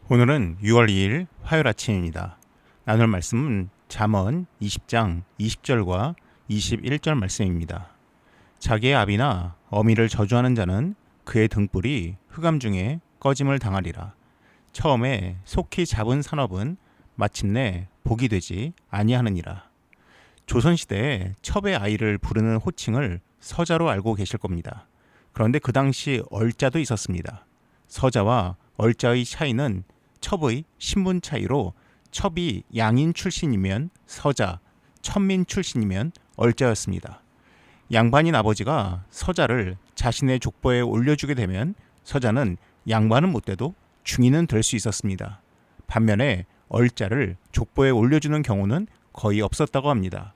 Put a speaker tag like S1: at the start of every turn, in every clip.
S1: 오늘은 6월 2일 화요일 아침입니다. 나눌 말씀은 잠언 20장 20절과 21절 말씀입니다. 자기의 아비나 어미를 저주하는 자는 그의 등불이 흑암 중에 꺼짐을 당하리라. 처음에 속히 잡은 산업은 마침내 복이 되지 아니하느니라. 조선시대에 첩의 아이를 부르는 호칭을 서자로 알고 계실 겁니다. 그런데 그 당시 얼자도 있었습니다. 서자와 얼자의 차이는 첩의 신분 차이로 첩이 양인 출신이면 서자, 천민 출신이면 얼자였습니다. 양반인 아버지가 서자를 자신의 족보에 올려주게 되면 서자는 양반은 못 돼도 중인은 될 수 있었습니다. 반면에 얼자를 족보에 올려주는 경우는 거의 없었다고 합니다.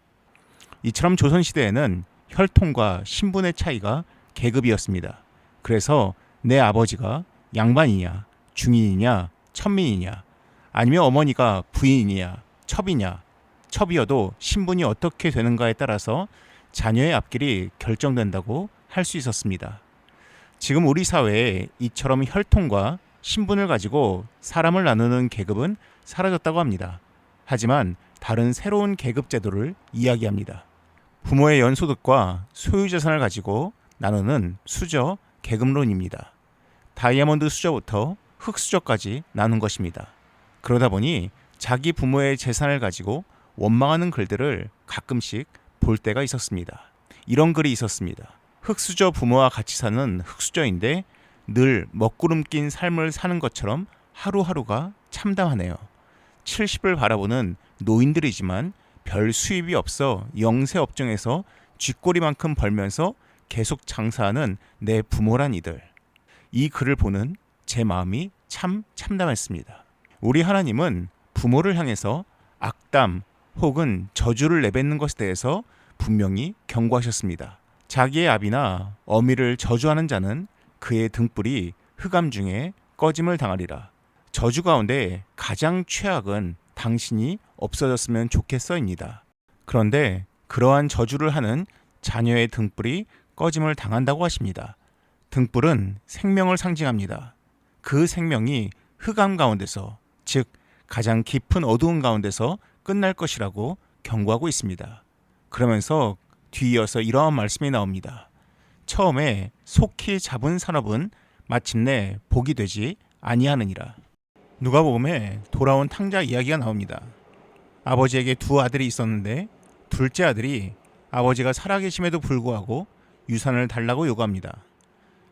S1: 이처럼 조선시대에는 혈통과 신분의 차이가 계급이었습니다. 그래서 내 아버지가 양반이냐, 중인이냐, 천민이냐, 아니면 어머니가 부인이냐, 첩이냐, 첩이어도 신분이 어떻게 되는가에 따라서 자녀의 앞길이 결정된다고 할 수 있었습니다. 지금 우리 사회에 이처럼 혈통과 신분을 가지고 사람을 나누는 계급은 사라졌다고 합니다. 하지만 다른 새로운 계급 제도를 이야기합니다. 부모의 연소득과 소유재산을 가지고 나누는 수저 계급론입니다. 다이아몬드 수저부터 흙수저까지 나눈 것입니다. 그러다 보니 자기 부모의 재산을 가지고 원망하는 글들을 가끔씩 볼 때가 있었습니다. 이런 글이 있었습니다. 흙수저 부모와 같이 사는 흙수저인데 늘 먹구름 낀 삶을 사는 것처럼 하루하루가 참담하네요. 70을 바라보는 노인들이지만 별 수입이 없어 영세업종에서 쥐꼬리만큼 벌면서 계속 장사하는 내 부모란 이들. 이 글을 보는 제 마음이 참 참담했습니다. 우리 하나님은 부모를 향해서 악담 혹은 저주를 내뱉는 것에 대해서 분명히 경고하셨습니다. 자기의 아비나 어미를 저주하는 자는 그의 등불이 흑암 중에 꺼짐을 당하리라. 저주 가운데 가장 최악은 당신이 없어졌으면 좋겠어입니다. 그런데 그러한 저주를 하는 자녀의 등불이 꺼짐을 당한다고 하십니다. 등불은 생명을 상징합니다. 그 생명이 흑암 가운데서, 즉 가장 깊은 어두운 가운데서 끝날 것이라고 경고하고 있습니다. 그러면서 뒤이어서 이러한 말씀이 나옵니다. 처음에 속히 잡은 산업은 마침내 복이 되지 아니하느니라. 누가복음에 돌아온 탕자 이야기가 나옵니다. 아버지에게 두 아들이 있었는데 둘째 아들이 아버지가 살아계심에도 불구하고 유산을 달라고 요구합니다.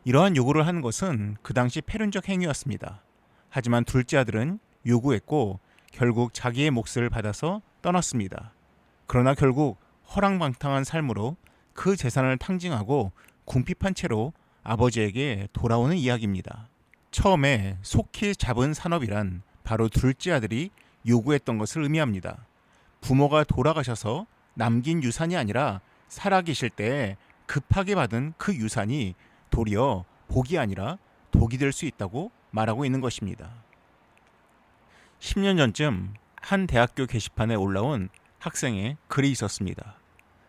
S1: 이러한 요구를 하는 것은 그 당시 패륜적 행위였습니다. 하지만 둘째 아들은 요구했고 결국 자기의 몫을 받아서 떠났습니다. 그러나 결국 허랑방탕한 삶으로 그 재산을 탕진하고 궁핍한 채로 아버지에게 돌아오는 이야기입니다. 처음에 속히 잡은 산업이란 바로 둘째 아들이 요구했던 것을 의미합니다. 부모가 돌아가셔서 남긴 유산이 아니라 살아계실 때 급하게 받은 그 유산이 도리어 복이 아니라 독이 될 수 있다고 말하고 있는 것입니다. 10년 전쯤 한 대학교 게시판에 올라온 학생의 글이 있었습니다.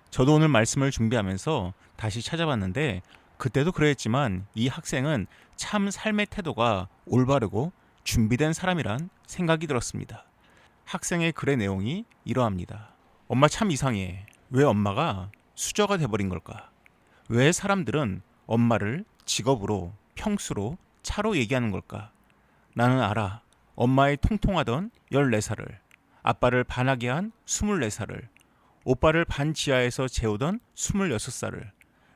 S1: 저도 오늘 말씀을 준비하면서 다시 찾아봤는데 그때도 그랬지만 이 학생은 참 삶의 태도가 올바르고 준비된 사람이란 생각이 들었습니다. 학생의 글의 내용이 이러합니다. 엄마 참 이상해. 왜 엄마가 수저가 돼버린 걸까? 왜 사람들은 엄마를 직업으로, 평수로, 차로 얘기하는 걸까? 나는 알아. 엄마의 통통하던 14살을, 아빠를 반하게 한 24살을, 오빠를 반 지하에서 재우던 26살을,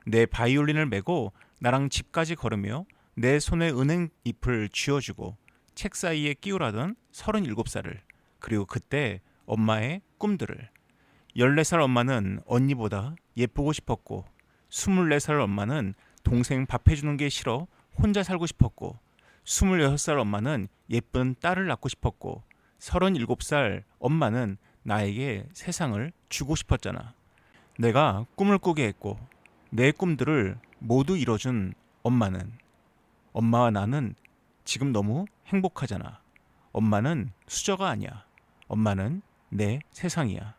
S1: 내 바이올린을 메고 나랑 집까지 걸으며 내 손에 은행잎을 쥐어주고 책 사이에 끼우라던 37살을, 그리고 그때 엄마의 꿈들을. 14살 엄마는 언니보다 예쁘고 싶었고 24살 엄마는 동생 밥 해주는 게 싫어 혼자 살고 싶었고 26살 엄마는 예쁜 딸을 낳고 싶었고 37살 엄마는 나에게 세상을 주고 싶었잖아. 내가 꿈을 꾸게 했고 내 꿈들을 모두 이뤄준 엄마는, 엄마와 나는 지금 너무 행복하잖아. 엄마는 수저가 아니야. 엄마는 내 세상이야.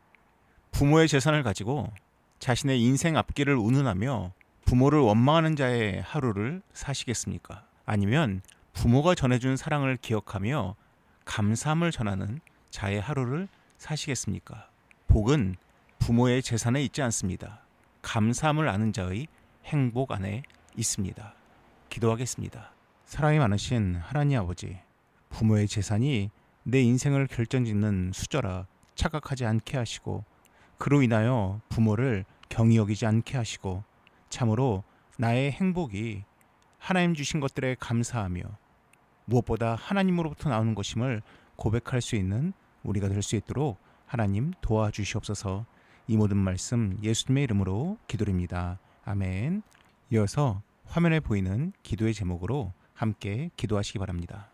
S1: 부모의 재산을 가지고 자신의 인생 앞길을 운운하며 부모를 원망하는 자의 하루를 사시겠습니까? 아니면 부모가 전해준 사랑을 기억하며 감사함을 전하는 자의 하루를 사시겠습니까? 복은 부모의 재산에 있지 않습니다. 감사함을 아는 자의 행복 안에 있습니다. 기도하겠습니다. 사랑이 많으신 하나님 아버지, 부모의 재산이 내 인생을 결정짓는 수저라 착각하지 않게 하시고, 그로 인하여 부모를 경히 여기지 않게 하시고, 참으로 나의 행복이 하나님 주신 것들에 감사하며 무엇보다 하나님으로부터 나오는 것임을 고백할 수 있는 우리가 될 수 있도록 하나님 도와주시옵소서. 이 모든 말씀 예수님의 이름으로 기도드립니다. 아멘. 이어서 화면에 보이는 기도의 제목으로 함께 기도하시기 바랍니다.